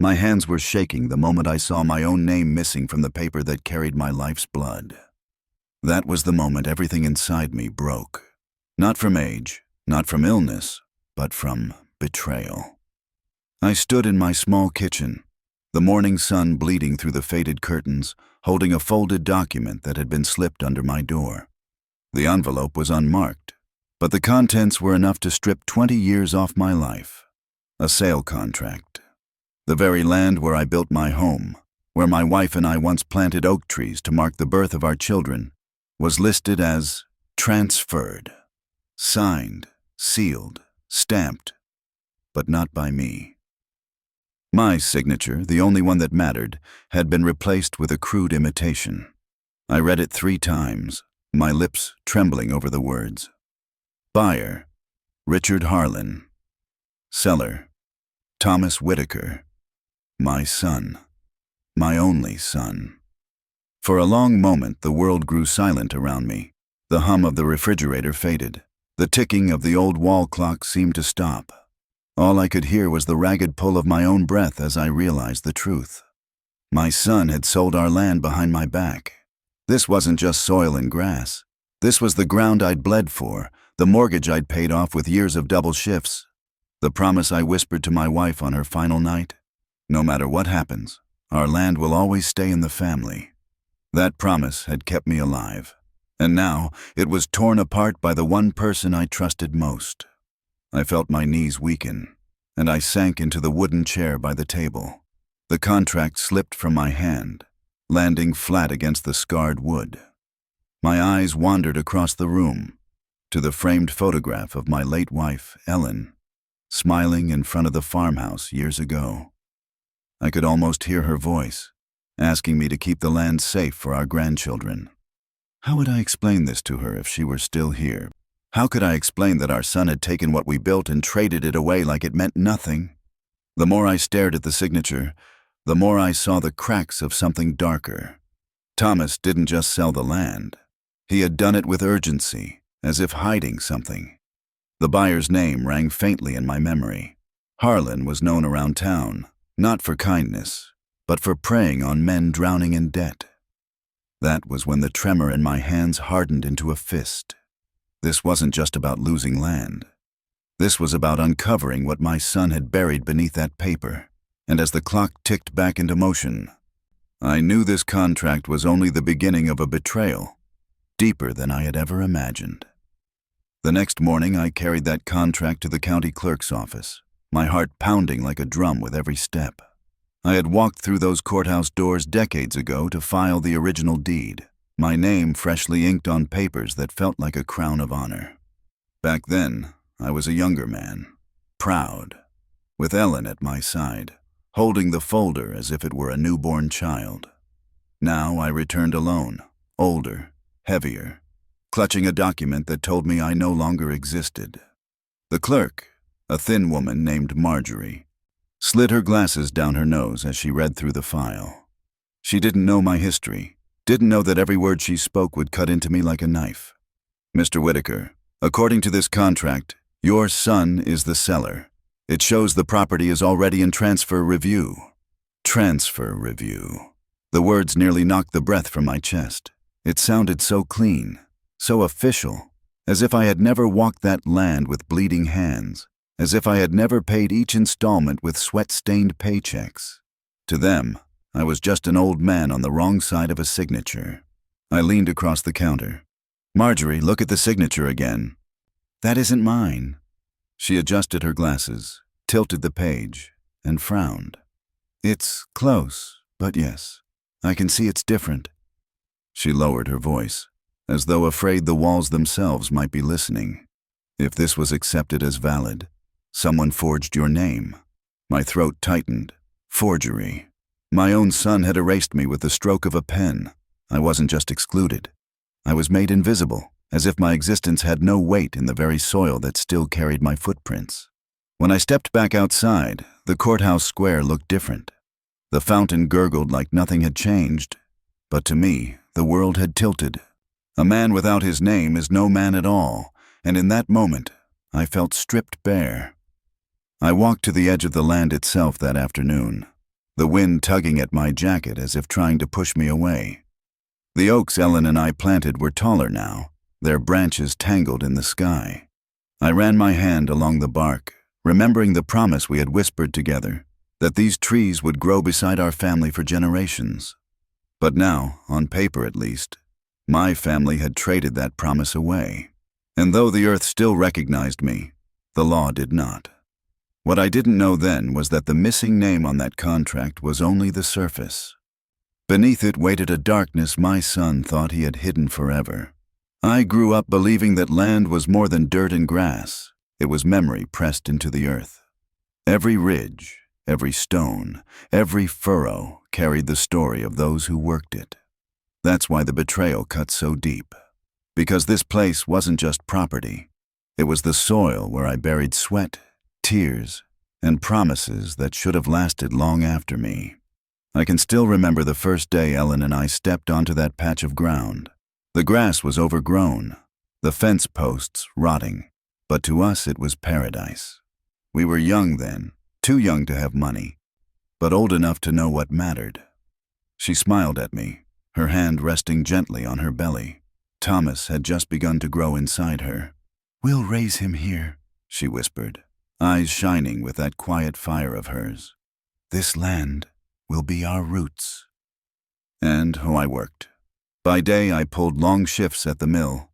My hands were shaking the moment I saw my own name missing from the paper that carried my life's blood. That was the moment everything inside me broke. Not from age, not from illness, but from betrayal. I stood in my small kitchen, the morning sun bleeding through the faded curtains, holding a folded document that had been slipped under my door. The envelope was unmarked, but the contents were enough to strip 20 years off my life. A sale contract. The very land where I built my home, where my wife and I once planted oak trees to mark the birth of our children, was listed as transferred. Signed, sealed, stamped, but not by me. My signature, the only one that mattered, had been replaced with a crude imitation. I read it 3 times, my lips trembling over the words. Buyer, Richard Harlan. Seller, Thomas Whitaker. My son. My only son. For a long moment, the world grew silent around me. The hum of the refrigerator faded. The ticking of the old wall clock seemed to stop. All I could hear was the ragged pull of my own breath as I realized the truth. My son had sold our land behind my back. This wasn't just soil and grass. This was the ground I'd bled for, the mortgage I'd paid off with years of double shifts, the promise I whispered to my wife on her final night. No matter what happens, our land will always stay in the family. That promise had kept me alive, and now it was torn apart by the one person I trusted most. I felt my knees weaken, and I sank into the wooden chair by the table. The contract slipped from my hand, landing flat against the scarred wood. My eyes wandered across the room, to the framed photograph of my late wife, Ellen, smiling in front of the farmhouse years ago. I could almost hear her voice, asking me to keep the land safe for our grandchildren. How would I explain this to her if she were still here? How could I explain that our son had taken what we built and traded it away like it meant nothing? The more I stared at the signature, the more I saw the cracks of something darker. Thomas didn't just sell the land. He had done it with urgency, as if hiding something. The buyer's name rang faintly in my memory. Harlan was known around town, not for kindness, but for preying on men drowning in debt. That was when the tremor in my hands hardened into a fist. This wasn't just about losing land. This was about uncovering what my son had buried beneath that paper. And as the clock ticked back into motion, I knew this contract was only the beginning of a betrayal, deeper than I had ever imagined. The next morning, I carried that contract to the county clerk's office, my heart pounding like a drum with every step. I had walked through those courthouse doors decades ago to file the original deed, my name freshly inked on papers that felt like a crown of honor. Back then, I was a younger man, proud, with Ellen at my side, holding the folder as if it were a newborn child. Now I returned alone, older, heavier, clutching a document that told me I no longer existed. The clerk, a thin woman named Marjorie, slid her glasses down her nose as she read through the file. She didn't know my history, didn't know that every word she spoke would cut into me like a knife. Mr. Whitaker, according to this contract, your son is the seller. It shows the property is already in transfer review. Transfer review. The words nearly knocked the breath from my chest. It sounded so clean, so official, as if I had never walked that land with bleeding hands, as if I had never paid each installment with sweat-stained paychecks. To them, I was just an old man on the wrong side of a signature. I leaned across the counter. Marjorie, look at the signature again. That isn't mine. She adjusted her glasses, tilted the page, and frowned. It's close, but yes, I can see it's different. She lowered her voice, as though afraid the walls themselves might be listening. If this was accepted as valid, someone forged your name. My throat tightened. Forgery. My own son had erased me with the stroke of a pen. I wasn't just excluded. I was made invisible, as if my existence had no weight in the very soil that still carried my footprints. When I stepped back outside, the courthouse square looked different. The fountain gurgled like nothing had changed, but to me, the world had tilted. A man without his name is no man at all, and in that moment, I felt stripped bare. I walked to the edge of the land itself that afternoon, the wind tugging at my jacket as if trying to push me away. The oaks Ellen and I planted were taller now, their branches tangled in the sky. I ran my hand along the bark, remembering the promise we had whispered together, that these trees would grow beside our family for generations. But now, on paper at least, my family had traded that promise away. And though the earth still recognized me, the law did not. What I didn't know then was that the missing name on that contract was only the surface. Beneath it waited a darkness my son thought he had hidden forever. I grew up believing that land was more than dirt and grass. It was memory pressed into the earth. Every ridge, every stone, every furrow carried the story of those who worked it. That's why the betrayal cut so deep. Because this place wasn't just property. It was the soil where I buried sweat, tears, and promises that should have lasted long after me. I can still remember the first day Ellen and I stepped onto that patch of ground. The grass was overgrown, the fence posts rotting, but to us it was paradise. We were young then, too young to have money, but old enough to know what mattered. She smiled at me, her hand resting gently on her belly. Thomas had just begun to grow inside her. "We'll raise him here," she whispered, eyes shining with that quiet fire of hers. "This land will be our roots." And I worked. By day I pulled long shifts at the mill,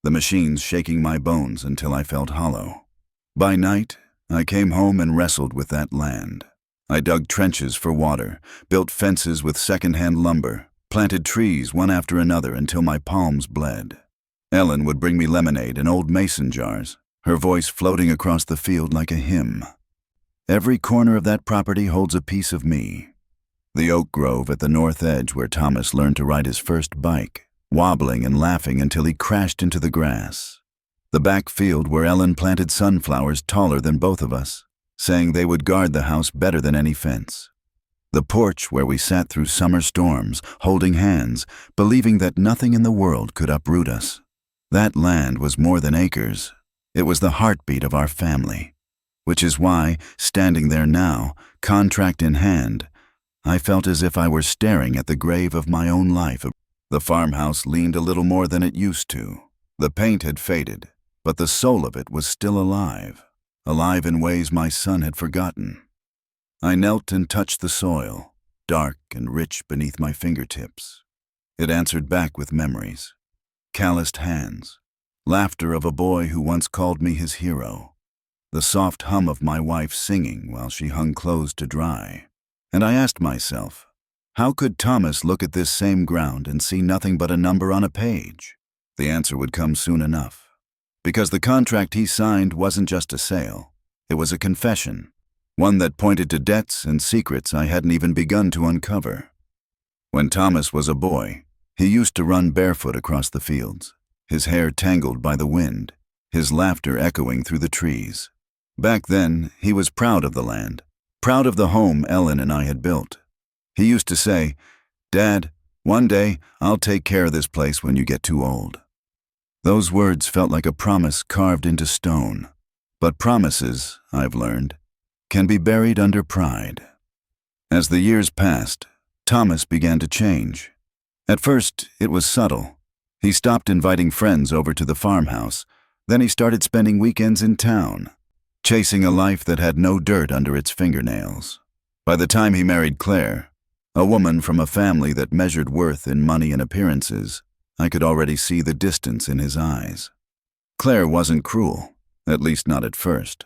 the machines shaking my bones until I felt hollow. By night, I came home and wrestled with that land. I dug trenches for water, built fences with second-hand lumber, planted trees one after another until my palms bled. Ellen would bring me lemonade in old mason jars, her voice floating across the field like a hymn. Every corner of that property holds a piece of me. The oak grove at the north edge where Thomas learned to ride his first bike, wobbling and laughing until he crashed into the grass. The back field where Ellen planted sunflowers taller than both of us, saying they would guard the house better than any fence. The porch where we sat through summer storms, holding hands, believing that nothing in the world could uproot us. That land was more than acres. It was the heartbeat of our family, which is why, standing there now, contract in hand, I felt as if I were staring at the grave of my own life. The farmhouse leaned a little more than it used to. The paint had faded, but the soul of it was still alive in ways my son had forgotten. I knelt and touched the soil, dark and rich beneath my fingertips. It answered back with memories. Calloused hands, laughter of a boy who once called me his hero, the soft hum of my wife singing while she hung clothes to dry. And I asked myself, how could Thomas look at this same ground and see nothing but a number on a page? The answer would come soon enough. Because the contract he signed wasn't just a sale, it was a confession, one that pointed to debts and secrets I hadn't even begun to uncover. When Thomas was a boy, he used to run barefoot across the fields, his hair tangled by the wind, his laughter echoing through the trees. Back then, he was proud of the land, proud of the home Ellen and I had built. He used to say, "Dad, one day I'll take care of this place when you get too old." Those words felt like a promise carved into stone. But promises, I've learned, can be buried under pride. As the years passed, Thomas began to change. At first, it was subtle. He stopped inviting friends over to the farmhouse. Then he started spending weekends in town, chasing a life that had no dirt under its fingernails. By the time he married Claire, a woman from a family that measured worth in money and appearances, I could already see the distance in his eyes. Claire wasn't cruel, at least not at first,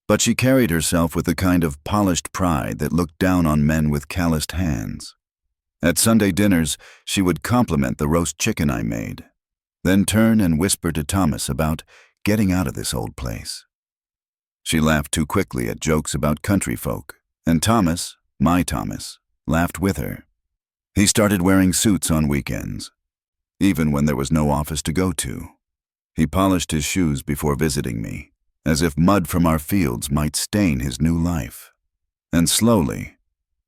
but she carried herself with the kind of polished pride that looked down on men with calloused hands. At Sunday dinners, she would compliment the roast chicken I made, then turn and whisper to Thomas about getting out of this old place. She laughed too quickly at jokes about country folk, and Thomas, my Thomas, laughed with her. He started wearing suits on weekends, even when there was no office to go to. He polished his shoes before visiting me, as if mud from our fields might stain his new life. And slowly,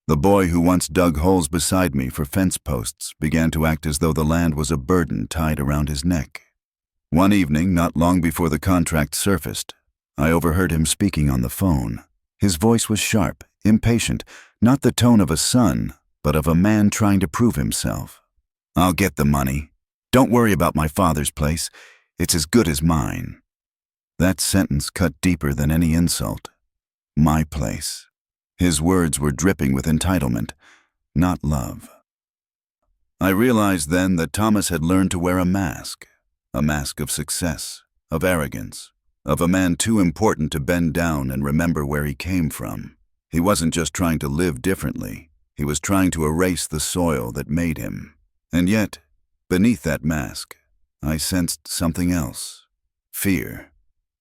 the boy who once dug holes beside me for fence posts began to act as though the land was a burden tied around his neck. One evening, not long before the contract surfaced, I overheard him speaking on the phone. His voice was sharp, impatient, not the tone of a son, but of a man trying to prove himself. "I'll get the money. Don't worry about my father's place. It's as good as mine." That sentence cut deeper than any insult. My place. His words were dripping with entitlement, not love. I realized then that Thomas had learned to wear a mask of success, of arrogance, of a man too important to bend down and remember where he came from. He wasn't just trying to live differently, he was trying to erase the soil that made him. And yet, beneath that mask, I sensed something else. Fear.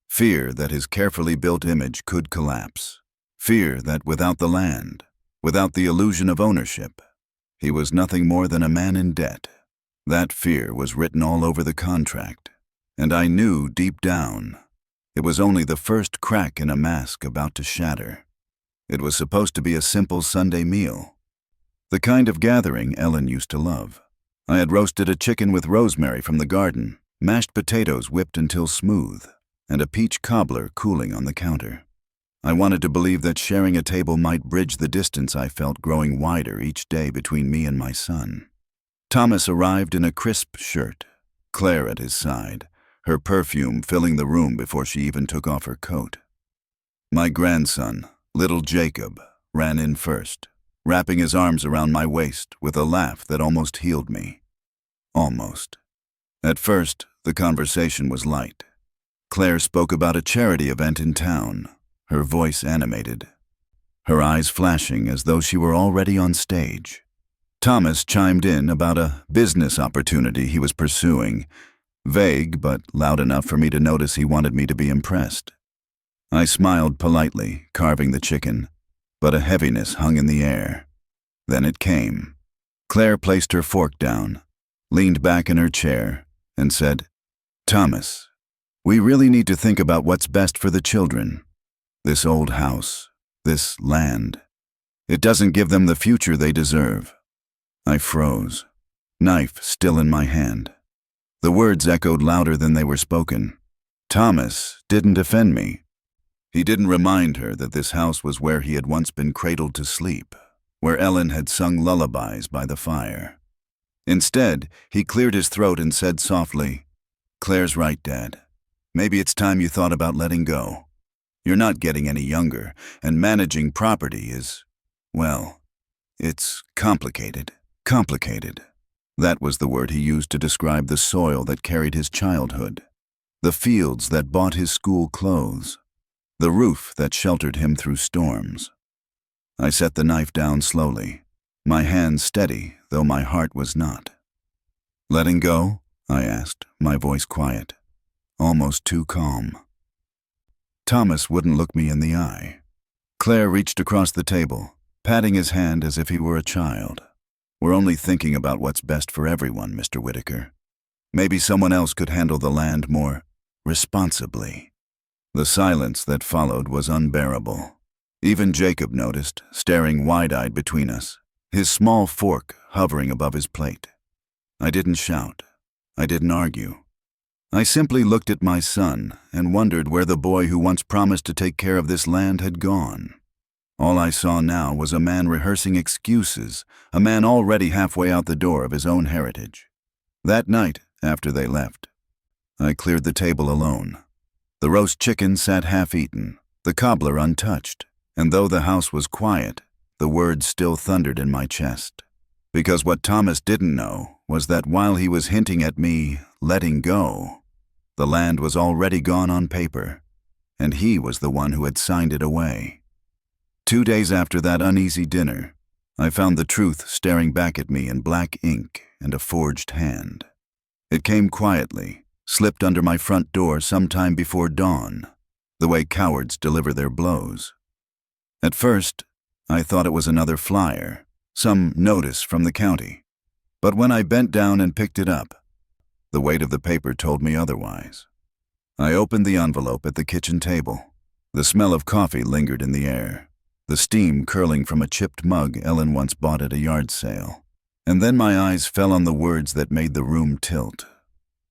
Fear that his carefully built image could collapse. Fear that without the land, without the illusion of ownership, he was nothing more than a man in debt. That fear was written all over the contract, and I knew deep down it was only the first crack in a mask about to shatter. It was supposed to be a simple Sunday meal, the kind of gathering Ellen used to love. I had roasted a chicken with rosemary from the garden, mashed potatoes whipped until smooth, and a peach cobbler cooling on the counter. I wanted to believe that sharing a table might bridge the distance I felt growing wider each day between me and my son. Thomas arrived in a crisp shirt, Claire at his side, her perfume filling the room before she even took off her coat. My grandson, little Jacob, ran in first, wrapping his arms around my waist with a laugh that almost healed me. Almost. At first, the conversation was light. Claire spoke about a charity event in town, her voice animated, her eyes flashing as though she were already on stage. Thomas chimed in about a business opportunity he was pursuing, vague but loud enough for me to notice he wanted me to be impressed. I smiled politely, carving the chicken, but a heaviness hung in the air. Then it came. Claire placed her fork down, leaned back in her chair, and said, "Thomas, we really need to think about what's best for the children. This old house, this land, it doesn't give them the future they deserve." I froze, knife still in my hand. The words echoed louder than they were spoken. Thomas didn't defend me. He didn't remind her that this house was where he had once been cradled to sleep, where Ellen had sung lullabies by the fire. Instead, he cleared his throat and said softly, "Claire's right, Dad. Maybe it's time you thought about letting go. You're not getting any younger, and managing property is, well, it's complicated. Complicated." That was the word he used to describe the soil that carried his childhood, the fields that bought his school clothes, the roof that sheltered him through storms. I set the knife down slowly, my hand steady, though my heart was not. "Letting go?" I asked, my voice quiet, almost too calm. Thomas wouldn't look me in the eye. Claire reached across the table, patting his hand as if he were a child. "We're only thinking about what's best for everyone, Mr. Whitaker. Maybe someone else could handle the land more responsibly." The silence that followed was unbearable. Even Jacob noticed, staring wide-eyed between us, his small fork hovering above his plate. I didn't shout. I didn't argue. I simply looked at my son and wondered where the boy who once promised to take care of this land had gone. All I saw now was a man rehearsing excuses, a man already halfway out the door of his own heritage. That night, after they left, I cleared the table alone. The roast chicken sat half-eaten, the cobbler untouched, and though the house was quiet, the words still thundered in my chest. Because what Thomas didn't know was that while he was hinting at me letting go, the land was already gone on paper, and he was the one who had signed it away. 2 days after that uneasy dinner, I found the truth staring back at me in black ink and a forged hand. It came quietly, slipped under my front door sometime before dawn, the way cowards deliver their blows. At first, I thought it was another flyer, some notice from the county. But when I bent down and picked it up, the weight of the paper told me otherwise. I opened the envelope at the kitchen table. The smell of coffee lingered in the air, the steam curling from a chipped mug Ellen once bought at a yard sale. And then my eyes fell on the words that made the room tilt.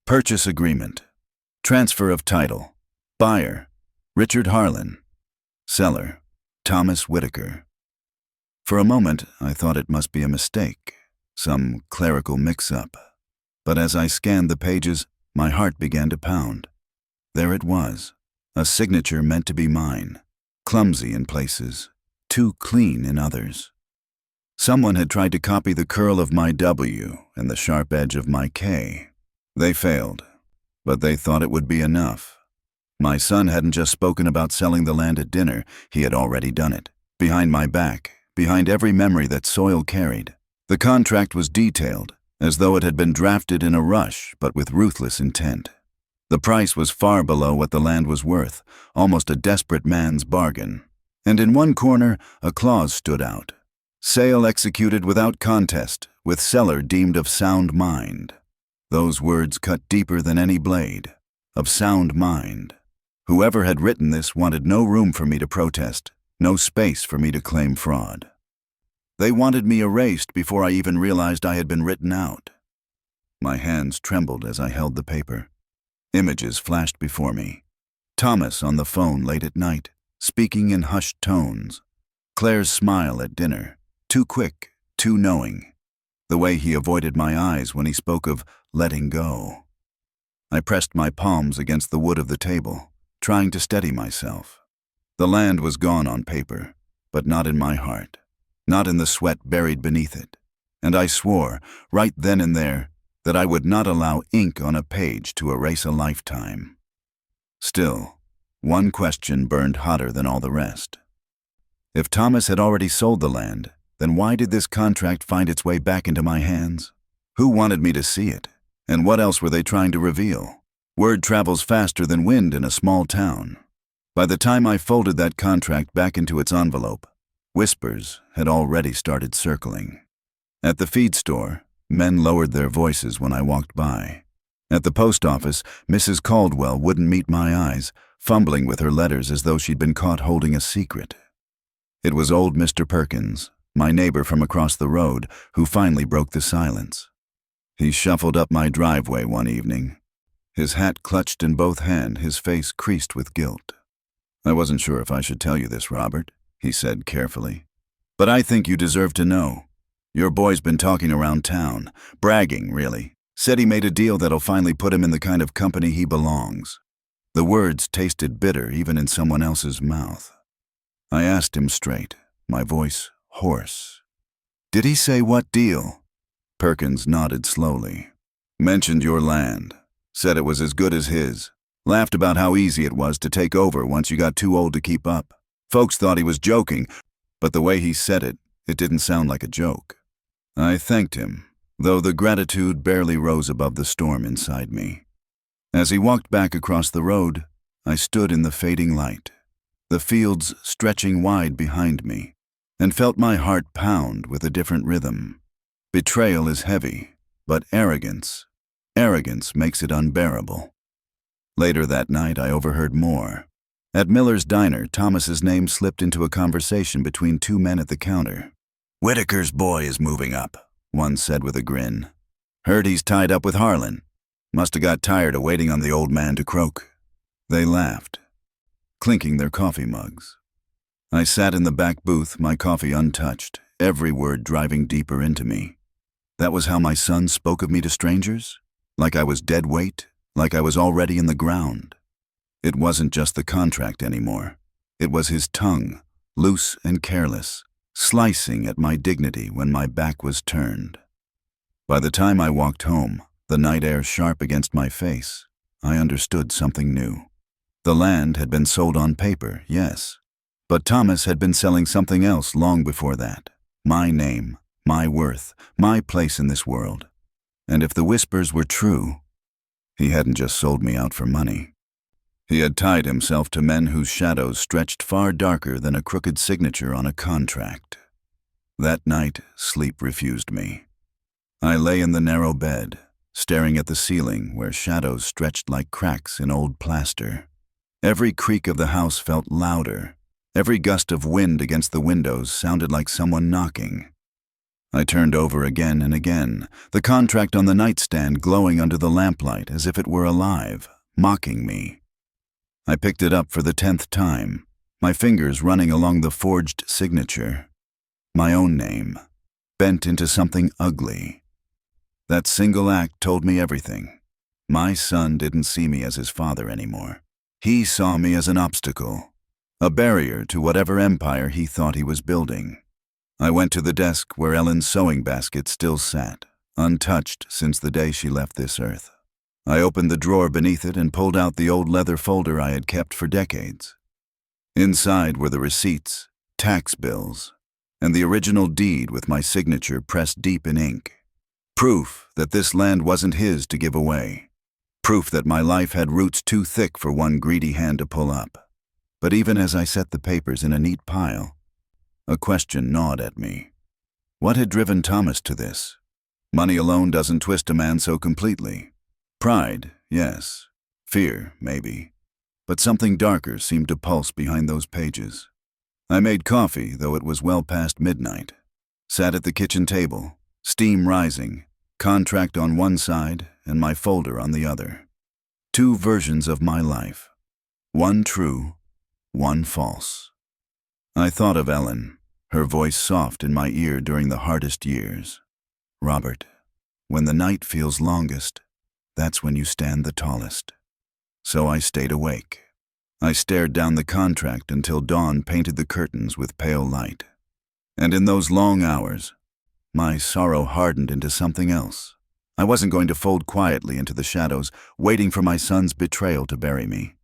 Purchase agreement. Transfer of title. Buyer, Richard Harlan. Seller, Thomas Whitaker. For a moment, I thought it must be a mistake, some clerical mix-up. But as I scanned the pages, my heart began to pound. There it was, a signature meant to be mine, clumsy in places, too clean in others. Someone had tried to copy the curl of my W and the sharp edge of my K. They failed, but they thought it would be enough. My son hadn't just spoken about selling the land at dinner, he had already done it. Behind my back, behind every memory that soil carried. The contract was detailed, as though it had been drafted in a rush, but with ruthless intent. The price was far below what the land was worth, almost a desperate man's bargain. And in one corner, a clause stood out. Sale executed without contest, with seller deemed of sound mind. Those words cut deeper than any blade. Of sound mind. Whoever had written this wanted no room for me to protest, no space for me to claim fraud. They wanted me erased before I even realized I had been written out. My hands trembled as I held the paper. Images flashed before me. Thomas on the phone late at night, speaking in hushed tones. Claire's smile at dinner, too quick, too knowing. The way he avoided my eyes when he spoke of letting go. I pressed my palms against the wood of the table, trying to steady myself. The land was gone on paper, but not in my heart, not in the sweat buried beneath it. And I swore, right then and there, that I would not allow ink on a page to erase a lifetime. Still, one question burned hotter than all the rest. If Thomas had already sold the land, then why did this contract find its way back into my hands? Who wanted me to see it? And what else were they trying to reveal? Word travels faster than wind in a small town. By the time I folded that contract back into its envelope, whispers had already started circling. At the feed store, men lowered their voices when I walked by. At the post office, Mrs. Caldwell wouldn't meet my eyes, fumbling with her letters as though she'd been caught holding a secret. It was old Mr. Perkins, my neighbor from across the road, who finally broke the silence. He shuffled up my driveway one evening, his hat clutched in both hands, his face creased with guilt. "I wasn't sure if I should tell you this, Robert," he said carefully. "But I think you deserve to know. Your boy's been talking around town, bragging, really. Said he made a deal that'll finally put him in the kind of company he belongs." The words tasted bitter even in someone else's mouth. I asked him straight, my voice hoarse. "Did he say what deal?" Perkins nodded slowly. "Mentioned your land. Said it was as good as his. Laughed about how easy it was to take over once you got too old to keep up. Folks thought he was joking, but the way he said it, it didn't sound like a joke." I thanked him, though the gratitude barely rose above the storm inside me. As he walked back across the road, I stood in the fading light, the fields stretching wide behind me, and felt my heart pound with a different rhythm. Betrayal is heavy, but arrogance makes it unbearable. Later that night, I overheard more. At Miller's Diner, Thomas's name slipped into a conversation between two men at the counter. "Whitaker's boy is moving up," one said with a grin. "Heard he's tied up with Harlan. Must have got tired of waiting on the old man to croak." They laughed, clinking their coffee mugs. I sat in the back booth, my coffee untouched, every word driving deeper into me. That was how my son spoke of me to strangers? Like I was dead weight? Like I was already in the ground? It wasn't just the contract anymore. It was his tongue, loose and careless, slicing at my dignity when my back was turned. By the time I walked home, the night air sharp against my face, I understood something new. The land had been sold on paper, yes, but Thomas had been selling something else long before that. My name, my worth, my place in this world. And if the whispers were true, he hadn't just sold me out for money. He had tied himself to men whose shadows stretched far darker than a crooked signature on a contract. That night, sleep refused me. I lay in the narrow bed, staring at the ceiling where shadows stretched like cracks in old plaster. Every creak of the house felt louder. Every gust of wind against the windows sounded like someone knocking. I turned over again and again, the contract on the nightstand glowing under the lamplight as if it were alive, mocking me. I picked it up for the 10th time, my fingers running along the forged signature. My own name, bent into something ugly. That single act told me everything. My son didn't see me as his father anymore. He saw me as an obstacle, a barrier to whatever empire he thought he was building. I went to the desk where Ellen's sewing basket still sat, untouched since the day she left this earth. I opened the drawer beneath it and pulled out the old leather folder I had kept for decades. Inside were the receipts, tax bills, and the original deed with my signature pressed deep in ink. Proof that this land wasn't his to give away. Proof that my life had roots too thick for one greedy hand to pull up. But even as I set the papers in a neat pile, a question gnawed at me. What had driven Thomas to this? Money alone doesn't twist a man so completely. Pride, yes. Fear, maybe. But something darker seemed to pulse behind those pages. I made coffee, though it was well past midnight. Sat at the kitchen table, steam rising, contract on one side and my folder on the other. Two versions of my life. One true, one false. I thought of Ellen, her voice soft in my ear during the hardest years. Robert, when the night feels longest, that's when you stand the tallest. So I stayed awake. I stared down the contract until dawn painted the curtains with pale light. And in those long hours, my sorrow hardened into something else. I wasn't going to fold quietly into the shadows, waiting for my son's betrayal to bury me.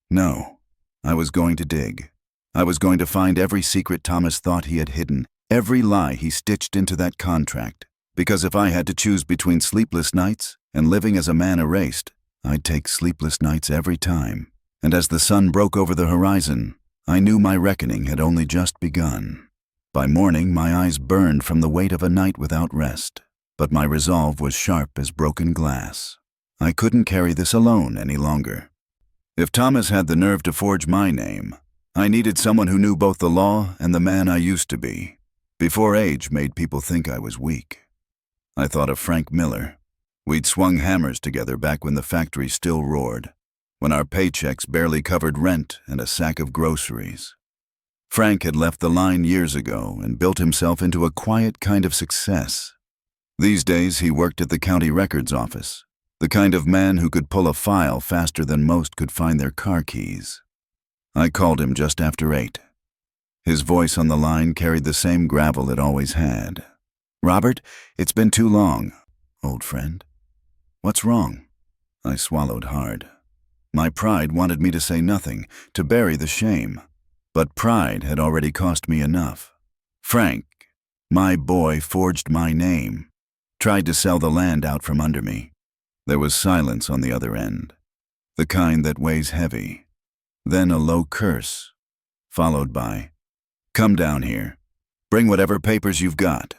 No, I was going to dig. I was going to find every secret Thomas thought he had hidden, every lie he stitched into that contract. Because if I had to choose between sleepless nights and living as a man erased, I'd take sleepless nights every time. And as the sun broke over the horizon, I knew my reckoning had only just begun. By morning, my eyes burned from the weight of a night without rest, but my resolve was sharp as broken glass. I couldn't carry this alone any longer. If Thomas had the nerve to forge my name, I needed someone who knew both the law and the man I used to be, before age made people think I was weak. I thought of Frank Miller. We'd swung hammers together back when the factory still roared, when our paychecks barely covered rent and a sack of groceries. Frank had left the line years ago and built himself into a quiet kind of success. These days he worked at the county records office, the kind of man who could pull a file faster than most could find their car keys. I called him just after 8. His voice on the line carried the same gravel it always had. "Robert, it's been too long, old friend. What's wrong?" I swallowed hard. My pride wanted me to say nothing, to bury the shame. But pride had already cost me enough. Frank, my boy, forged my name, tried to sell the land out from under me. There was silence on the other end, the kind that weighs heavy. Then a low curse, followed by, "Come down here. Bring whatever papers you've got."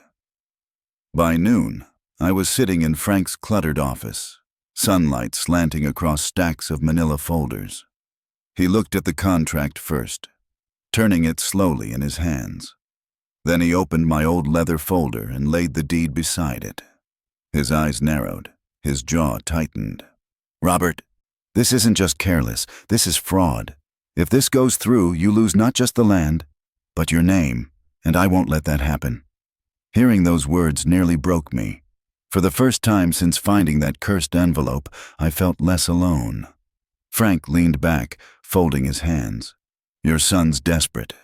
By noon, I was sitting in Frank's cluttered office, sunlight slanting across stacks of manila folders. He looked at the contract first, turning it slowly in his hands. Then he opened my old leather folder and laid the deed beside it. His eyes narrowed, his jaw tightened. "Robert, this isn't just careless, this is fraud. If this goes through, you lose not just the land, but your name, and I won't let that happen." Hearing those words nearly broke me. For the first time since finding that cursed envelope, I felt less alone. Frank leaned back, folding his hands. "Your son's desperate.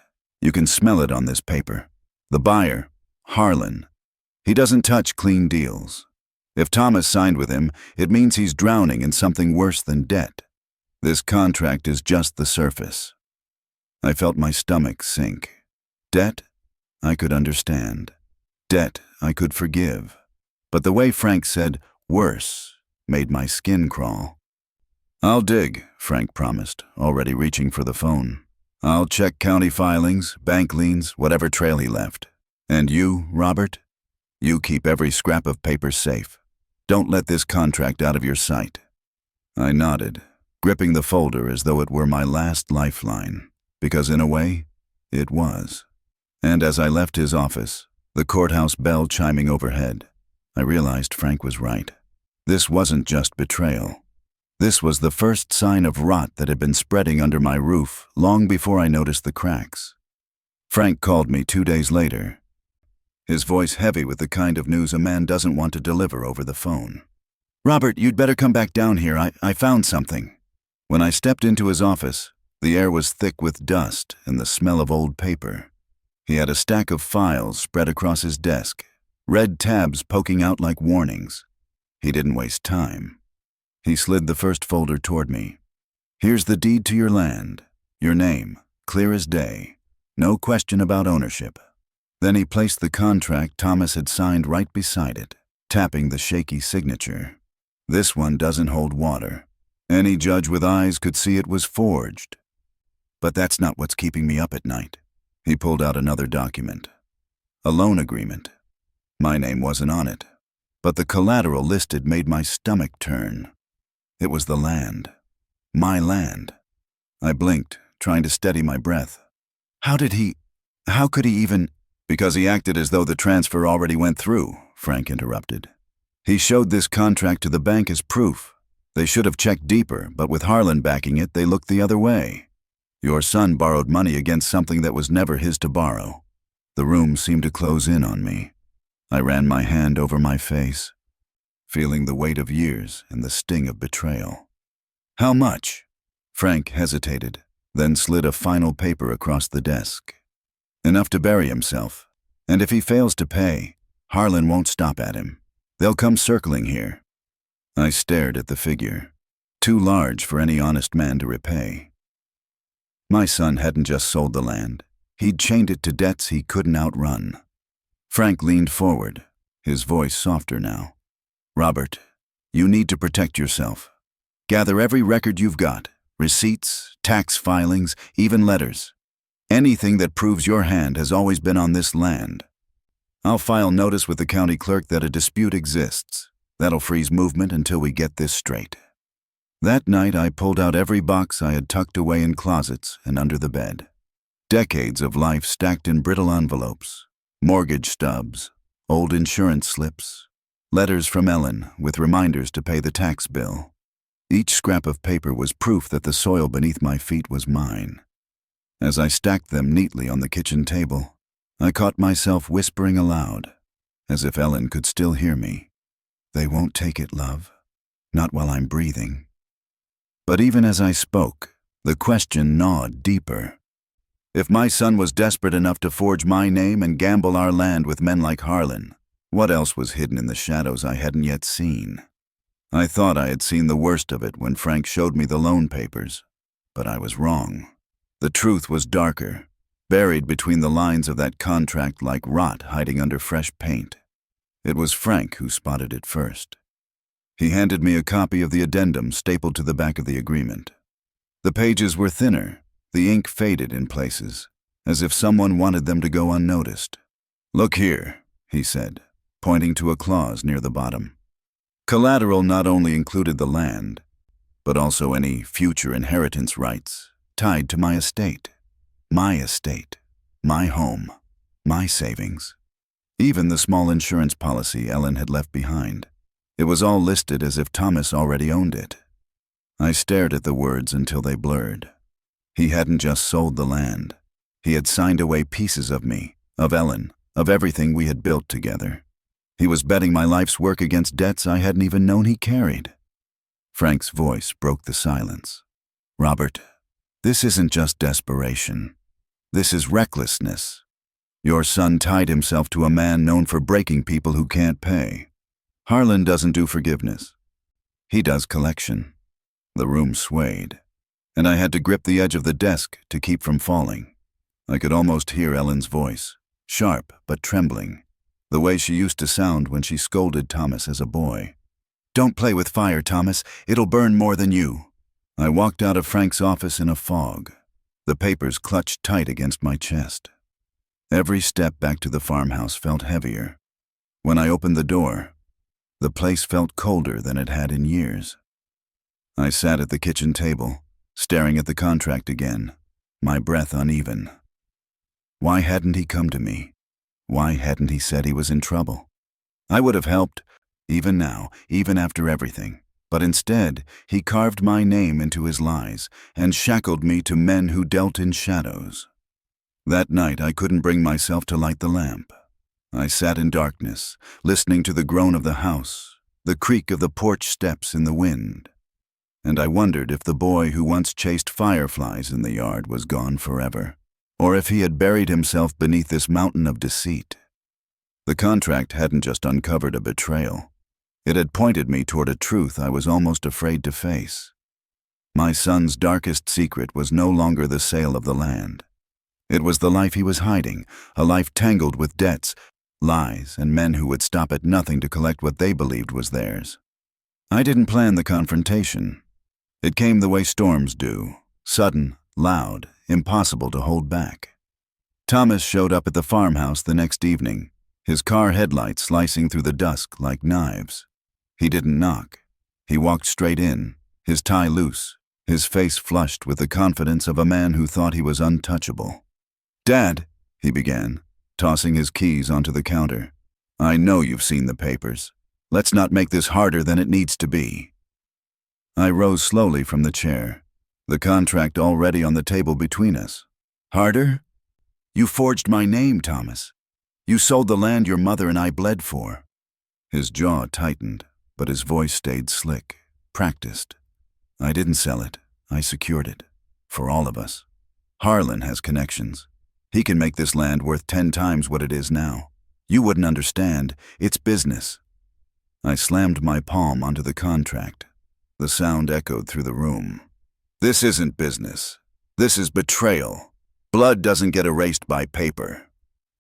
You can smell it on this paper. The buyer, Harlan. He doesn't touch clean deals. If Thomas signed with him, it means he's drowning in something worse than debt. This contract is just the surface." I felt my stomach sink. Debt? I could understand. Debt I could forgive. But the way Frank said, "worse," made my skin crawl. "I'll dig," Frank promised, already reaching for the phone. "I'll check county filings, bank liens, whatever trail he left. And you, Robert? You keep every scrap of paper safe. Don't let this contract out of your sight." I nodded, gripping the folder as though it were my last lifeline, because in a way, it was. And as I left his office, the courthouse bell chiming overhead, I realized Frank was right. This wasn't just betrayal. This was the first sign of rot that had been spreading under my roof long before I noticed the cracks. Frank called me 2 days later, his voice heavy with the kind of news a man doesn't want to deliver over the phone. "Robert, you'd better come back down here. I found something." When I stepped into his office, the air was thick with dust and the smell of old paper. He had a stack of files spread across his desk, red tabs poking out like warnings. He didn't waste time. He slid the first folder toward me. "Here's the deed to your land. Your name, clear as day. No question about ownership." Then he placed the contract Thomas had signed right beside it, tapping the shaky signature. "This one doesn't hold water. Any judge with eyes could see it was forged. But that's not what's keeping me up at night." He pulled out another document. A loan agreement. My name wasn't on it, but the collateral listed made my stomach turn. It was the land. My land. I blinked, trying to steady my breath. How could he even— "Because he acted as though the transfer already went through," Frank interrupted. "He showed this contract to the bank as proof. They should have checked deeper, but with Harlan backing it, they looked the other way. Your son borrowed money against something that was never his to borrow." The room seemed to close in on me. I ran my hand over my face, feeling the weight of years and the sting of betrayal. "How much?" Frank hesitated, then slid a final paper across the desk. "Enough to bury himself. And if he fails to pay, Harlan won't stop at him. They'll come circling here." I stared at the figure, too large for any honest man to repay. My son hadn't just sold the land. He'd chained it to debts he couldn't outrun. Frank leaned forward, his voice softer now. "Robert, you need to protect yourself. Gather every record you've got, receipts, tax filings, even letters. Anything that proves your hand has always been on this land. I'll file notice with the county clerk that a dispute exists. That'll freeze movement until we get this straight." That night I pulled out every box I had tucked away in closets and under the bed. Decades of life stacked in brittle envelopes, mortgage stubs, old insurance slips, letters from Ellen with reminders to pay the tax bill. Each scrap of paper was proof that the soil beneath my feet was mine. As I stacked them neatly on the kitchen table, I caught myself whispering aloud, as if Ellen could still hear me. "They won't take it, love. Not while I'm breathing." But even as I spoke, the question gnawed deeper. If my son was desperate enough to forge my name and gamble our land with men like Harlan, what else was hidden in the shadows I hadn't yet seen? I thought I had seen the worst of it when Frank showed me the loan papers, but I was wrong. The truth was darker, buried between the lines of that contract like rot hiding under fresh paint. It was Frank who spotted it first. He handed me a copy of the addendum stapled to the back of the agreement. The pages were thinner, the ink faded in places, as if someone wanted them to go unnoticed. "Look here," he said, pointing to a clause near the bottom. Collateral not only included the land, but also any future inheritance rights tied to my estate, my home, my savings. Even the small insurance policy Ellen had left behind. It was all listed as if Thomas already owned it. I stared at the words until they blurred. He hadn't just sold the land. He had signed away pieces of me, of Ellen, of everything we had built together. He was betting my life's work against debts I hadn't even known he carried. Frank's voice broke the silence. "Robert, this isn't just desperation. This is recklessness. Your son tied himself to a man known for breaking people who can't pay. Harlan doesn't do forgiveness. He does collection." The room swayed, and I had to grip the edge of the desk to keep from falling. I could almost hear Ellen's voice, sharp but trembling, the way she used to sound when she scolded Thomas as a boy. "Don't play with fire, Thomas. It'll burn more than you." I walked out of Frank's office in a fog, the papers clutched tight against my chest. Every step back to the farmhouse felt heavier. When I opened the door, the place felt colder than it had in years. I sat at the kitchen table, staring at the contract again, my breath uneven. Why hadn't he come to me? Why hadn't he said he was in trouble? I would have helped, even now, even after everything. But instead, he carved my name into his lies and shackled me to men who dealt in shadows. That night, I couldn't bring myself to light the lamp. I sat in darkness, listening to the groan of the house, the creak of the porch steps in the wind. And I wondered if the boy who once chased fireflies in the yard was gone forever, or if he had buried himself beneath this mountain of deceit. The contract hadn't just uncovered a betrayal. It had pointed me toward a truth I was almost afraid to face. My son's darkest secret was no longer the sale of the land. It was the life he was hiding, a life tangled with debts, lies, and men who would stop at nothing to collect what they believed was theirs. I didn't plan the confrontation. It came the way storms do, sudden, loud, impossible to hold back. Thomas showed up at the farmhouse the next evening, his car headlights slicing through the dusk like knives. He didn't knock. He walked straight in, his tie loose, his face flushed with the confidence of a man who thought he was untouchable. "Dad," he began, tossing his keys onto the counter. "I know you've seen the papers. Let's not make this harder than it needs to be." I rose slowly from the chair, the contract already on the table between us. "Harder? You forged my name, Thomas. You sold the land your mother and I bled for." His jaw tightened, but his voice stayed slick, practiced. "I didn't sell it. I secured it. For all of us. Harlan has connections. He can make this land worth 10 times what it is now. You wouldn't understand. It's business." I slammed my palm onto the contract. The sound echoed through the room. "This isn't business. This is betrayal. Blood doesn't get erased by paper."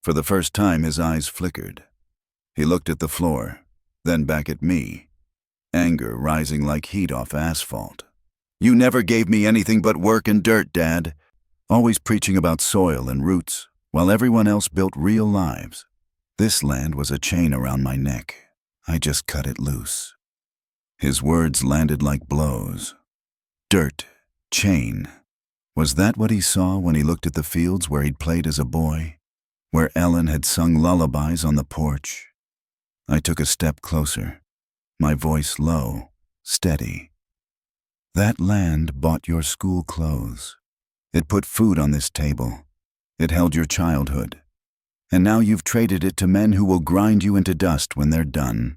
For the first time, his eyes flickered. He looked at the floor, then back at me, anger rising like heat off asphalt. "You never gave me anything but work and dirt, Dad. Always preaching about soil and roots, while everyone else built real lives. This land was a chain around my neck. I just cut it loose." His words landed like blows. Dirt, chain. Was that what he saw when he looked at the fields where he'd played as a boy? Where Ellen had sung lullabies on the porch? I took a step closer, my voice low, steady. "That land bought your school clothes. It put food on this table. It held your childhood. And now you've traded it to men who will grind you into dust when they're done."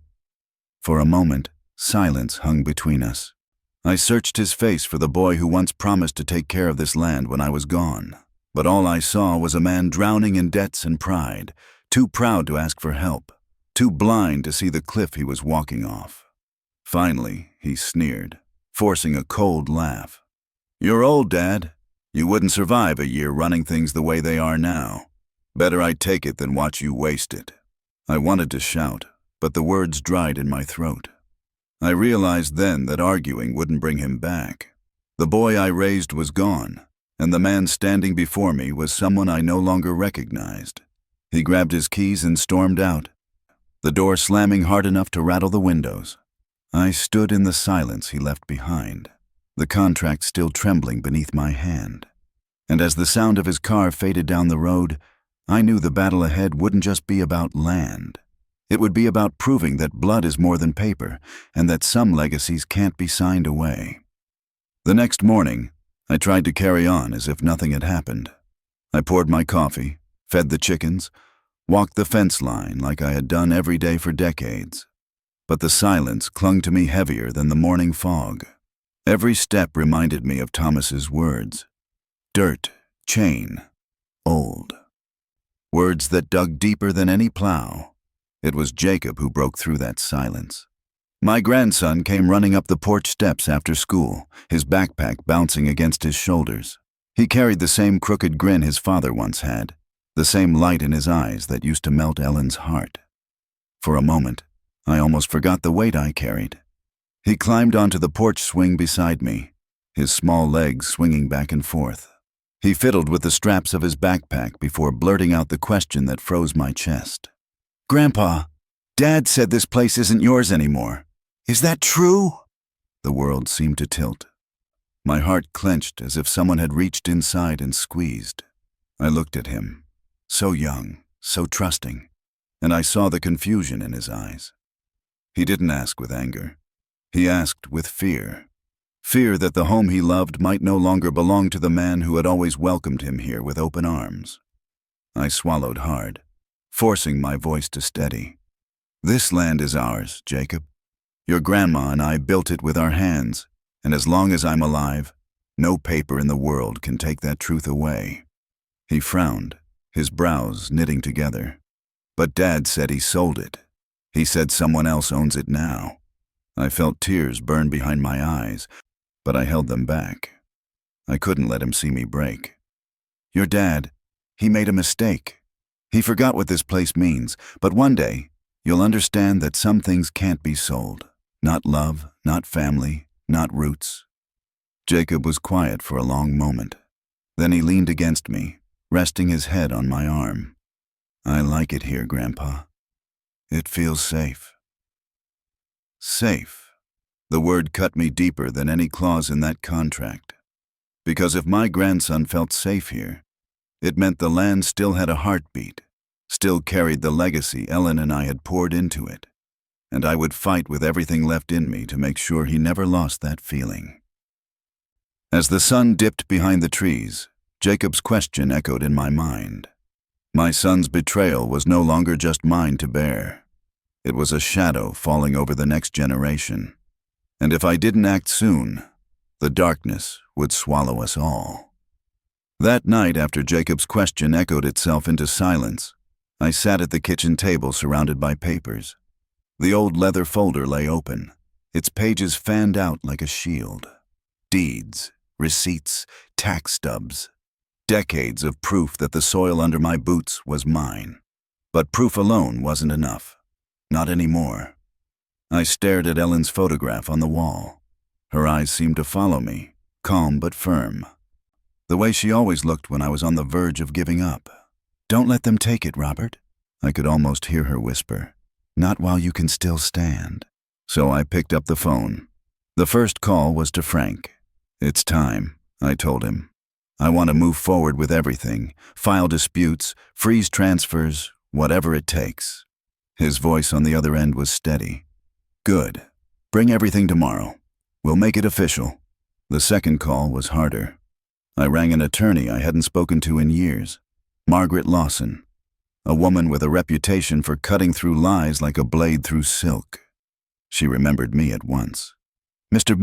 For a moment, silence hung between us. I searched his face for the boy who once promised to take care of this land when I was gone. But all I saw was a man drowning in debts and pride, too proud to ask for help, too blind to see the cliff he was walking off. Finally, he sneered, forcing a cold laugh. "You're old, Dad. You wouldn't survive a year running things the way they are now. Better I take it than watch you waste it." I wanted to shout, but the words dried in my throat. I realized then that arguing wouldn't bring him back. The boy I raised was gone, and the man standing before me was someone I no longer recognized. He grabbed his keys and stormed out, the door slamming hard enough to rattle the windows. I stood in the silence he left behind, the contract still trembling beneath my hand. And as the sound of his car faded down the road, I knew the battle ahead wouldn't just be about land. It would be about proving that blood is more than paper, and that some legacies can't be signed away. The next morning, I tried to carry on as if nothing had happened. I poured my coffee, fed the chickens, walked the fence line like I had done every day for decades. But the silence clung to me heavier than the morning fog. Every step reminded me of Thomas's words. Dirt, chain, old. Words that dug deeper than any plow. It was Jacob who broke through that silence. My grandson came running up the porch steps after school, his backpack bouncing against his shoulders. He carried the same crooked grin his father once had, the same light in his eyes that used to melt Ellen's heart. For a moment, I almost forgot the weight I carried. He climbed onto the porch swing beside me, his small legs swinging back and forth. He fiddled with the straps of his backpack before blurting out the question that froze my chest. "Grandpa, Dad said this place isn't yours anymore. Is that true?" The world seemed to tilt. My heart clenched as if someone had reached inside and squeezed. I looked at him, so young, so trusting, and I saw the confusion in his eyes. He didn't ask with anger. He asked with fear. Fear that the home he loved might no longer belong to the man who had always welcomed him here with open arms. I swallowed hard. forcing my voice to steady. "This land is ours, Jacob. Your grandma and I built it with our hands, and as long as I'm alive, no paper in the world can take that truth away." He frowned, his brows knitting together. "But Dad said he sold it. He said someone else owns it now." I felt tears burn behind my eyes, but I held them back. I couldn't let him see me break. "Your dad, he made a mistake. He forgot what this place means, but one day, you'll understand that some things can't be sold. Not love, not family, not roots." Jacob was quiet for a long moment. Then he leaned against me, resting his head on my arm. "I like it here, Grandpa. It feels safe." Safe. The word cut me deeper than any clause in that contract. Because if my grandson felt safe here, it meant the land still had a heartbeat, still carried the legacy Ellen and I had poured into it, and I would fight with everything left in me to make sure he never lost that feeling. As the sun dipped behind the trees, Jacob's question echoed in my mind. My son's betrayal was no longer just mine to bear. It was a shadow falling over the next generation, and if I didn't act soon, the darkness would swallow us all. That night, after Jacob's question echoed itself into silence, I sat at the kitchen table surrounded by papers. The old leather folder lay open, its pages fanned out like a shield. Deeds, receipts, tax stubs. Decades of proof that the soil under my boots was mine. But proof alone wasn't enough. Not anymore. I stared at Ellen's photograph on the wall. Her eyes seemed to follow me, calm but firm. The way she always looked when I was on the verge of giving up. "Don't let them take it, Robert," I could almost hear her whisper. "Not while you can still stand." So I picked up the phone. The first call was to Frank. "It's time," I told him. "I want to move forward with everything, file disputes, freeze transfers, whatever it takes." His voice on the other end was steady. "Good. Bring everything tomorrow. We'll make it official." The second call was harder. I rang an attorney I hadn't spoken to in years, Margaret Lawson, a woman with a reputation for cutting through lies like a blade through silk. She remembered me at once. "Mr.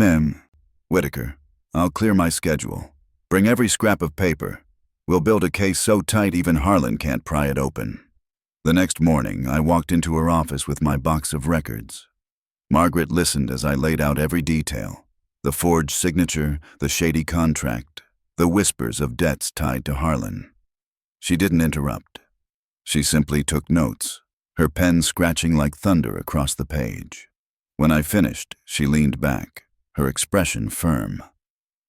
Whitaker, I'll clear my schedule. Bring every scrap of paper. We'll build a case so tight even Harlan can't pry it open." The next morning, I walked into her office with my box of records. Margaret listened as I laid out every detail: the forged signature, the shady contract, the whispers of debts tied to Harlan. She didn't interrupt. She simply took notes, her pen scratching like thunder across the page. When I finished, she leaned back, her expression firm.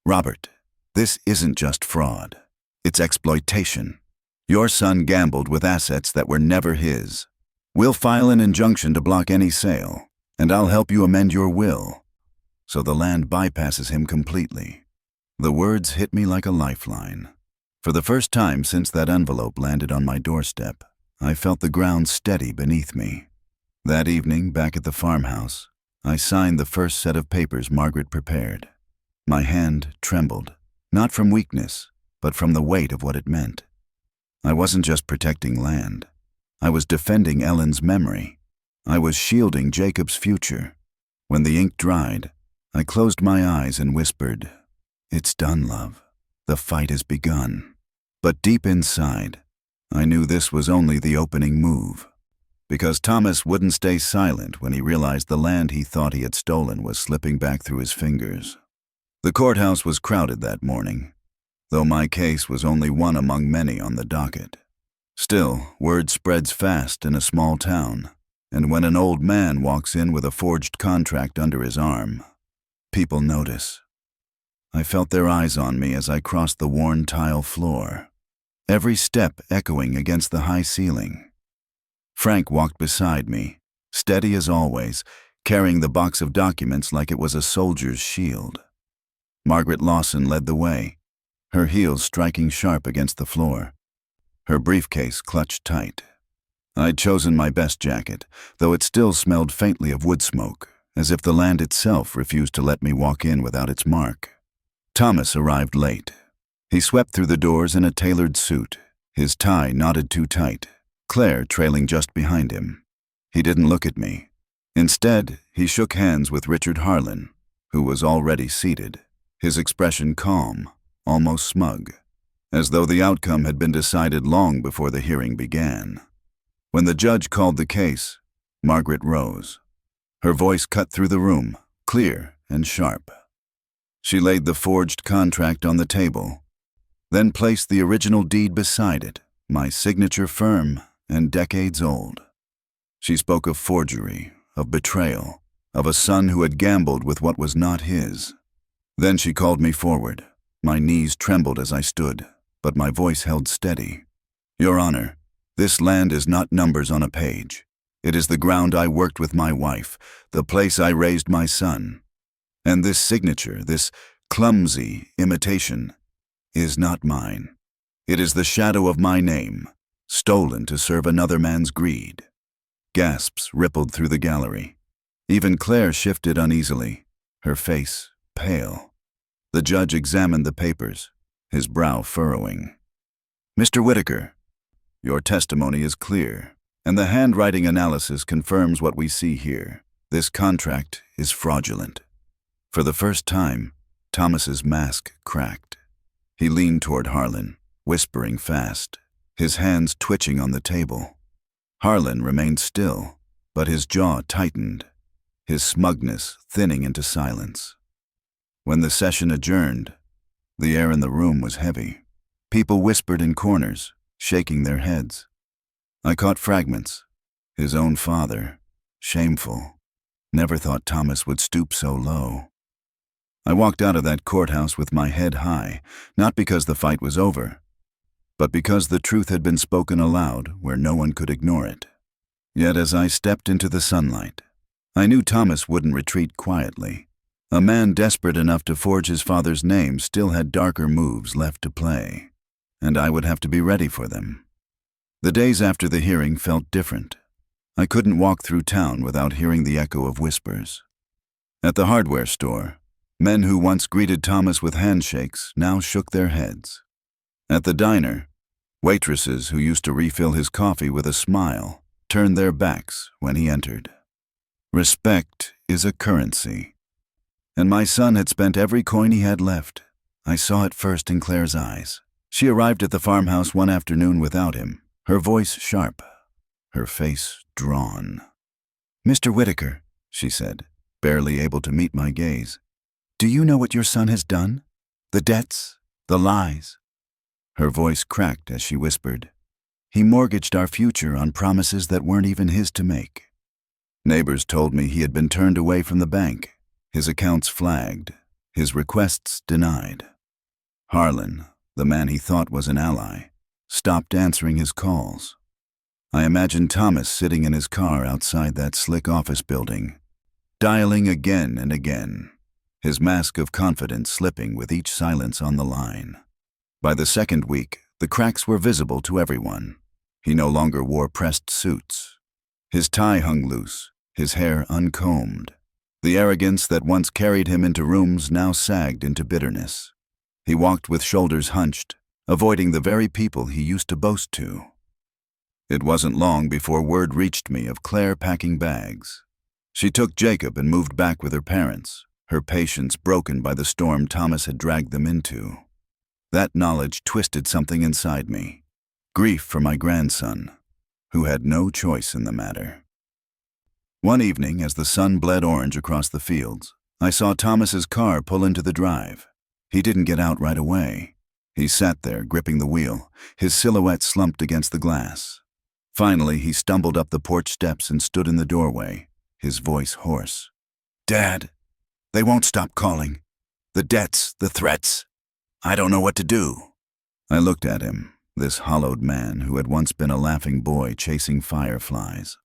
"Robert, this isn't just fraud. It's exploitation. Your son gambled with assets that were never his. We'll file an injunction to block any sale, and I'll help you amend your will, so the land bypasses him completely." The words hit me like a lifeline. For the first time since that envelope landed on my doorstep, I felt the ground steady beneath me. That evening, back at the farmhouse, I signed the first set of papers Margaret prepared. My hand trembled, not from weakness, but from the weight of what it meant. I wasn't just protecting land. I was defending Ellen's memory. I was shielding Jacob's future. When the ink dried, I closed my eyes and whispered, "It's done, love. The fight has begun." But deep inside, I knew this was only the opening move. Because Thomas wouldn't stay silent when he realized the land he thought he had stolen was slipping back through his fingers. The courthouse was crowded that morning, though my case was only one among many on the docket. Still, word spreads fast in a small town, and when an old man walks in with a forged contract under his arm, people notice. I felt their eyes on me as I crossed the worn tile floor, every step echoing against the high ceiling. Frank walked beside me, steady as always, carrying the box of documents like it was a soldier's shield. Margaret Lawson led the way, her heels striking sharp against the floor, her briefcase clutched tight. I'd chosen my best jacket, though it still smelled faintly of wood smoke, as if the land itself refused to let me walk in without its mark. Thomas arrived late. He swept through the doors in a tailored suit, his tie knotted too tight, Claire trailing just behind him. He didn't look at me. Instead, he shook hands with Richard Harlan, who was already seated, his expression calm, almost smug, as though the outcome had been decided long before the hearing began. When the judge called the case, Margaret rose. Her voice cut through the room, clear and sharp. She laid the forged contract on the table, then placed the original deed beside it, my signature firm and decades old. She spoke of forgery, of betrayal, of a son who had gambled with what was not his. Then she called me forward. My knees trembled as I stood, but my voice held steady. Your Honor, this land is not numbers on a page. It is the ground I worked with my wife, the place I raised my son. And this signature, this clumsy imitation, is not mine. It is the shadow of my name, stolen to serve another man's greed. Gasps rippled through the gallery. Even Claire shifted uneasily, her face pale. The judge examined the papers, his brow furrowing. Mr. Whitaker, your testimony is clear, and the handwriting analysis confirms what we see here. This contract is fraudulent. For the first time, Thomas's mask cracked. He leaned toward Harlan, whispering fast, his hands twitching on the table. Harlan remained still, but his jaw tightened, his smugness thinning into silence. When the session adjourned, the air in the room was heavy. People whispered in corners, shaking their heads. I caught fragments. His own father, shameful. Never thought Thomas would stoop so low. I walked out of that courthouse with my head high, not because the fight was over, but because the truth had been spoken aloud where no one could ignore it. Yet as I stepped into the sunlight, I knew Thomas wouldn't retreat quietly. A man desperate enough to forge his father's name still had darker moves left to play, and I would have to be ready for them. The days after the hearing felt different. I couldn't walk through town without hearing the echo of whispers. At the hardware store, men who once greeted Thomas with handshakes now shook their heads. At the diner, waitresses who used to refill his coffee with a smile turned their backs when he entered. Respect is a currency. And my son had spent every coin he had left. I saw it first in Claire's eyes. She arrived at the farmhouse one afternoon without him, her voice sharp, her face drawn. Mr. Whitaker, she said, barely able to meet my gaze, do you know what your son has done? The debts, the lies. Her voice cracked as she whispered, he mortgaged our future on promises that weren't even his to make. Neighbors told me he had been turned away from the bank, his accounts flagged, his requests denied. Harlan, the man he thought was an ally, stopped answering his calls. I imagined Thomas sitting in his car outside that slick office building, dialing again and again, his mask of confidence slipping with each silence on the line. By the second week, the cracks were visible to everyone. He no longer wore pressed suits. His tie hung loose, his hair uncombed. The arrogance that once carried him into rooms now sagged into bitterness. He walked with shoulders hunched, avoiding the very people he used to boast to. It wasn't long before word reached me of Claire packing bags. She took Jacob and moved back with her parents, her patience broken by the storm Thomas had dragged them into. That knowledge twisted something inside me. Grief for my grandson, who had no choice in the matter. One evening, as the sun bled orange across the fields, I saw Thomas's car pull into the drive. He didn't get out right away. He sat there, gripping the wheel, his silhouette slumped against the glass. Finally, he stumbled up the porch steps and stood in the doorway, his voice hoarse. Dad, they won't stop calling. The debts, the threats. I don't know what to do. I looked at him, this hollowed man who had once been a laughing boy chasing fireflies.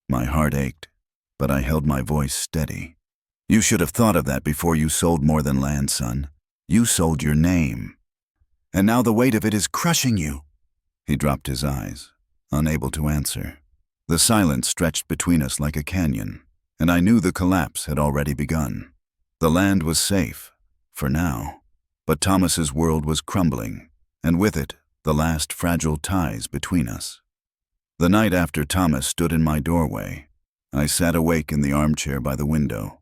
My heart ached, but I held my voice steady. You should have thought of that before you sold more than land, son. You sold your name. And now the weight of it is crushing you. He dropped his eyes, unable to answer. The silence stretched between us like a canyon, and I knew the collapse had already begun. The land was safe, for now, but Thomas's world was crumbling, and with it, the last fragile ties between us. The night after Thomas stood in my doorway, I sat awake in the armchair by the window.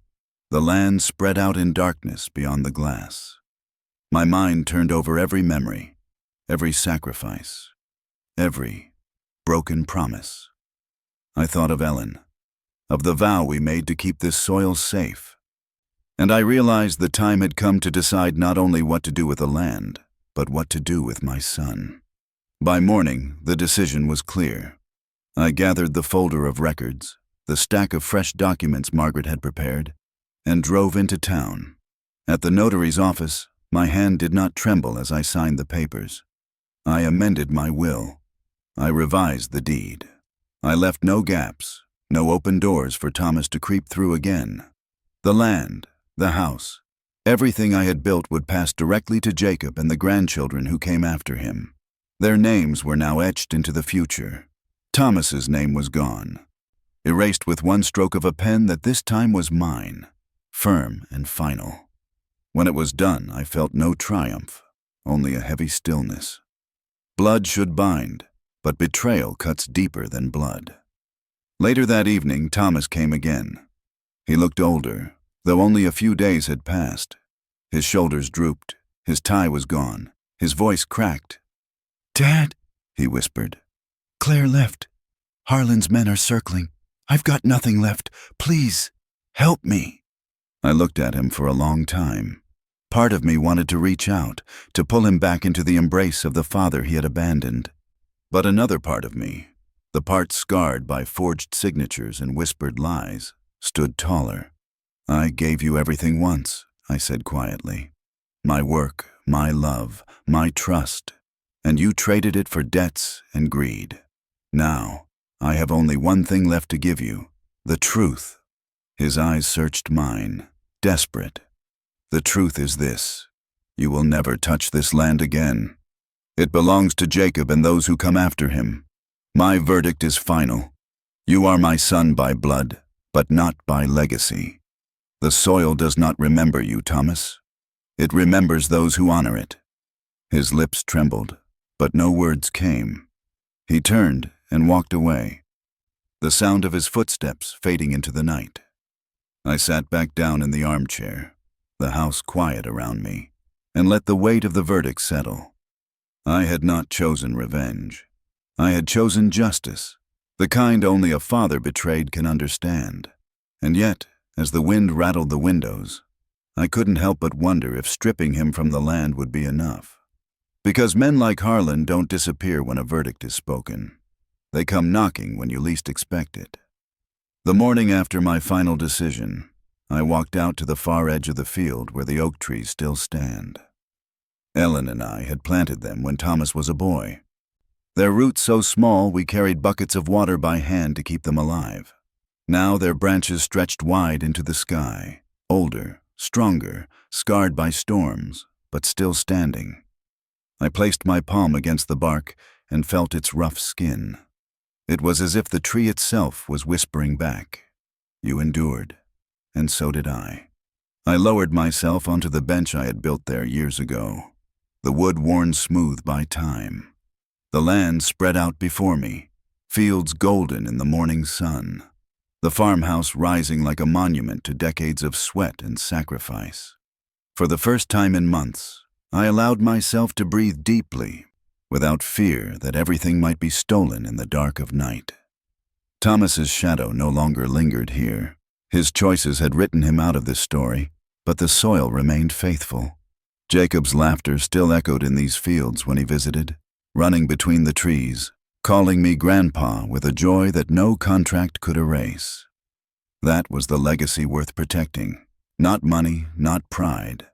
The land spread out in darkness beyond the glass. My mind turned over every memory, every sacrifice, every broken promise. I thought of Ellen, of the vow we made to keep this soil safe. And I realized the time had come to decide not only what to do with the land, but what to do with my son. By morning, the decision was clear. I gathered the folder of records, the stack of fresh documents Margaret had prepared, and drove into town. At the notary's office, my hand did not tremble as I signed the papers. I amended my will. I revised the deed. I left no gaps, no open doors for Thomas to creep through again. The land, the house, everything I had built would pass directly to Jacob and the grandchildren who came after him. Their names were now etched into the future. Thomas's name was gone, erased with one stroke of a pen that this time was mine, firm and final. When it was done, I felt no triumph, only a heavy stillness. Blood should bind, but betrayal cuts deeper than blood. Later that evening, Thomas came again. He looked older, though only a few days had passed. His shoulders drooped, his tie was gone, his voice cracked. "Dad," he whispered, "Claire left. Harlan's men are circling. I've got nothing left. Please, help me." I looked at him for a long time. Part of me wanted to reach out, to pull him back into the embrace of the father he had abandoned. But another part of me, the part scarred by forged signatures and whispered lies, stood taller. "I gave you everything once," I said quietly. "My work, my love, my trust, and you traded it for debts and greed. Now, I have only one thing left to give you, the truth." His eyes searched mine, desperate. "The truth is this: you will never touch this land again. It belongs to Jacob and those who come after him. My verdict is final. You are my son by blood, but not by legacy. The soil does not remember you, Thomas. It remembers those who honor it." His lips trembled, but no words came. He turned and walked away, the sound of his footsteps fading into the night. I sat back down in the armchair, the house quiet around me, and let the weight of the verdict settle. I had not chosen revenge. I had chosen justice, the kind only a father betrayed can understand. And yet, as the wind rattled the windows, I couldn't help but wonder if stripping him from the land would be enough. Because men like Harlan don't disappear when a verdict is spoken. They come knocking when you least expect it. The morning after my final decision, I walked out to the far edge of the field where the oak trees still stand. Ellen and I had planted them when Thomas was a boy. Their roots so small we carried buckets of water by hand to keep them alive. Now their branches stretched wide into the sky, older, stronger, scarred by storms, but still standing. I placed my palm against the bark and felt its rough skin. It was as if the tree itself was whispering back, "You endured, and so did I." I lowered myself onto the bench I had built there years ago, the wood worn smooth by time. The land spread out before me, fields golden in the morning sun, the farmhouse rising like a monument to decades of sweat and sacrifice. For the first time in months, I allowed myself to breathe deeply, without fear that everything might be stolen in the dark of night. Thomas's shadow no longer lingered here. His choices had written him out of this story, but the soil remained faithful. Jacob's laughter still echoed in these fields when he visited, running between the trees, calling me Grandpa with a joy that no contract could erase. That was the legacy worth protecting. Not money, not pride,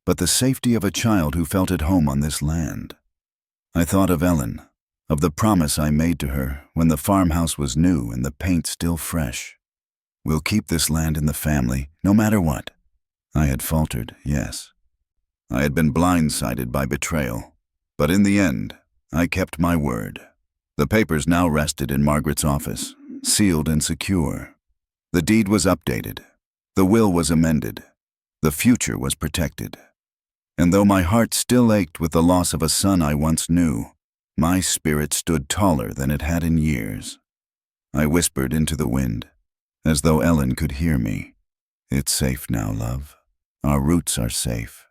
but the safety of a child who felt at home on this land. I thought of Ellen, of the promise I made to her when the farmhouse was new and the paint still fresh. "We'll keep this land in the family, no matter what." I had faltered, yes. I had been blindsided by betrayal, but in the end, I kept my word. The papers now rested in Margaret's office, sealed and secure. The deed was updated. The will was amended. The future was protected. And though my heart still ached with the loss of a son I once knew, My spirit stood taller than it had in years. I whispered into the wind, as though Ellen could hear me. It's safe now, love. Our roots are safe.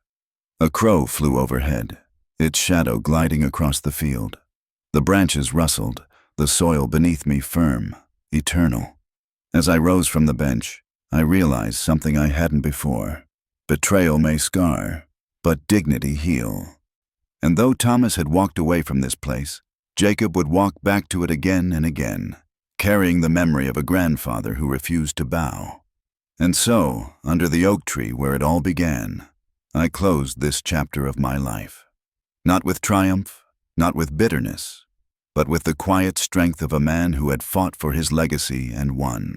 A crow flew overhead, its shadow gliding across the field. The branches rustled, the soil beneath me firm, eternal. As I rose from the bench, I realized something I hadn't before. Betrayal may scar, but dignity heal. And though Thomas had walked away from this place, Jacob would walk back to it again and again, carrying the memory of a grandfather who refused to bow. And so, under the oak tree where it all began, I closed this chapter of my life. Not with triumph, not with bitterness, but with the quiet strength of a man who had fought for his legacy and won.